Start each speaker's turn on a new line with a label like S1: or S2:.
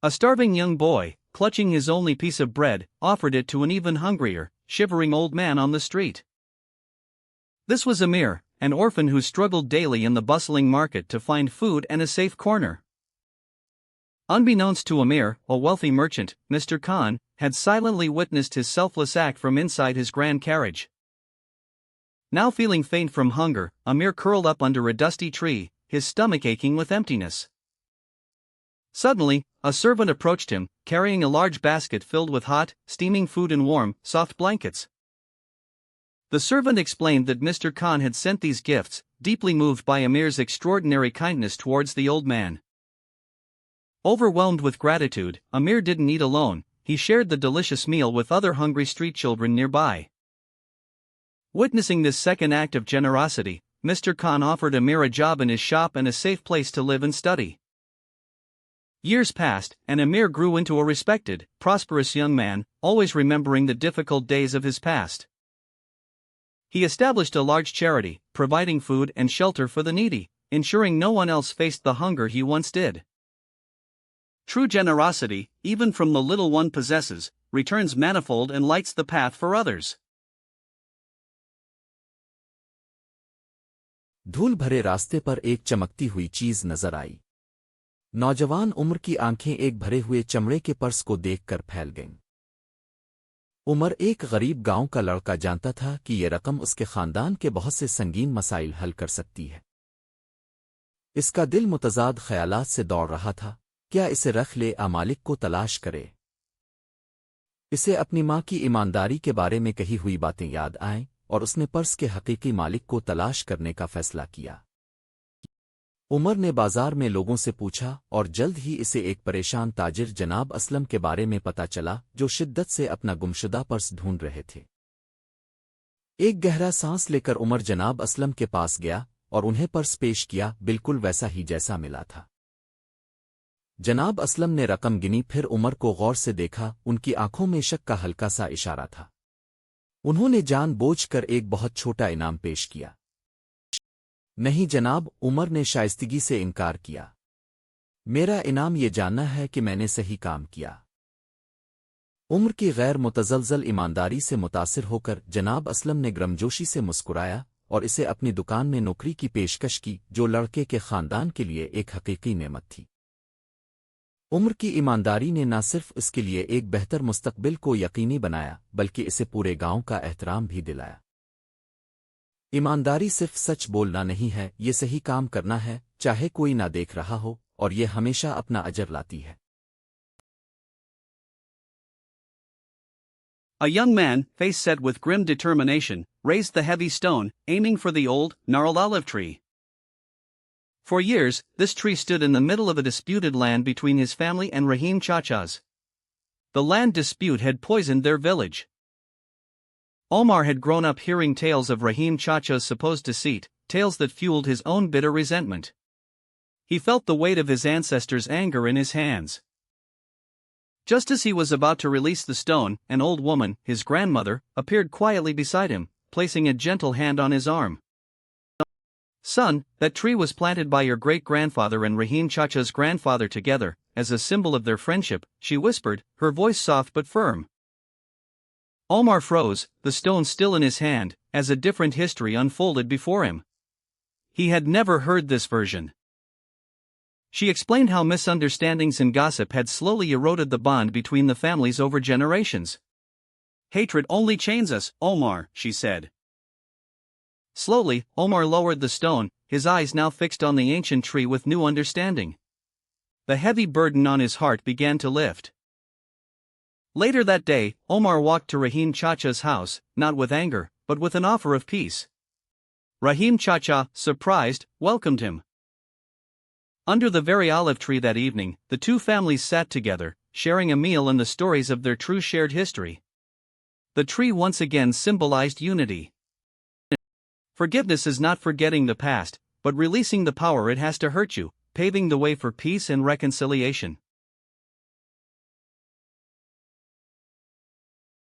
S1: A starving young boy, clutching his only piece of bread, offered it to an even hungrier, shivering old man on the street. This was Amir, an orphan who struggled daily in the bustling market to find food and a safe corner. Unbeknownst to Amir, a wealthy merchant, Mr. Khan, had silently witnessed his selfless act from inside his grand carriage. Now feeling faint from hunger, Amir curled up under a dusty tree, his stomach aching with emptiness. Suddenly, a servant approached him, carrying a large basket filled with hot, steaming food and warm, soft blankets. The servant explained that Mr. Khan had sent these gifts, deeply moved by Amir's extraordinary kindness towards the old man. Overwhelmed with gratitude, Amir didn't eat alone, he shared the delicious meal with other hungry street children nearby. Witnessing this second act of generosity, Mr. Khan offered Amir a job in his shop and a safe place to live and study. Years passed, and Amir grew into a respected, prosperous young man, always remembering the difficult days of his past. He established a large charity, providing food and shelter for the needy, ensuring no one else faced the hunger he once did. True generosity, even from the little one possesses, returns manifold and lights the path for others.
S2: धूल भरे रास्ते पर एक चमकती हुई चीज नजर आई। नौजवान उम्र की आंखें एक भरे हुए चमड़े के पर्स को देखकर फैल गईं। उमर एक गरीब गांव का लड़का जानता था कि ये रकम उसके खानदान के बहुत से संगीन मसाइल हल कर सकती है। इसका दिल मुतजाद ख्यालात से दौड़ रहा था, क्या इसे रख ले या मालिक को तलाश करे। इसे अपनी माँ की ईमानदारी के बारे में कही हुई बातें याद आएं और उसने पर्स के हकीकी मालिक को तलाश करने का फैसला किया। उमर ने बाजार में लोगों से पूछा और जल्द ही इसे एक परेशान ताजिर जनाब असलम के बारे में पता चला, जो शिद्दत से अपना गुमशुदा पर्स ढूंढ रहे थे। एक गहरा सांस लेकर उमर जनाब असलम के पास गया और उन्हें पर्स पेश किया, बिल्कुल वैसा ही जैसा मिला था। जनाब असलम ने रकम गिनी, फिर उमर को गौर से देखा, उनकी आंखों में शक का हल्का सा इशारा था। उन्होंने जानबूझकर एक बहुत छोटा इनाम पेश किया। नहीं जनाब, उमर ने शाइस्तगी से इनकार किया। मेरा इनाम ये जानना है कि मैंने सही काम किया। उम्र की गैर मुतज़लज़ल ईमानदारी से मुतासिर होकर जनाब असलम ने गर्मजोशी से मुस्कुराया और इसे अपनी दुकान में नौकरी की पेशकश की, जो लड़के के खानदान के लिए एक हकीकी नेमत थी। उम्र की ईमानदारी ने न सिर्फ इसके लिए एक बेहतर मुस्तकबिल को यकीनी बनाया, बल्कि इसे पूरे गांव का एहतराम भी दिलाया। ईमानदारी सिर्फ सच बोलना नहीं है, ये सही काम करना है, चाहे कोई ना देख रहा हो, और ये हमेशा अपना अजर लाती है।
S1: A young man, face set with grim determination, raised the heavy stone, aiming for the old, gnarled olive tree. For years, this tree stood in the middle of a disputed land between his family and Rahim Chacha's. The land dispute had poisoned their village. Omar had grown up hearing tales of Rahim Chacha's supposed deceit, tales that fueled his own bitter resentment. He felt the weight of his ancestors' anger in his hands. Just as he was about to release the stone, an old woman, his grandmother, appeared quietly beside him, placing a gentle hand on his arm. Son, that tree was planted by your great-grandfather and Rahim Chacha's grandfather together, as a symbol of their friendship, she whispered, her voice soft but firm. Omar froze, the stone still in his hand, as a different history unfolded before him. He had never heard this version. She explained how misunderstandings and gossip had slowly eroded the bond between the families over generations. Hatred only chains us, Omar, she said. Slowly, Omar lowered the stone, his eyes now fixed on the ancient tree with new understanding. The heavy burden on his heart began to lift. Later that day, Omar walked to Rahim Chacha's house, not with anger, but with an offer of peace. Rahim Chacha, surprised, welcomed him. Under the very olive tree that evening, the two families sat together, sharing a meal and the stories of their true shared history. The tree once again symbolized unity. Forgiveness is not forgetting the past, but releasing the power it has to hurt you, paving the way for peace and reconciliation.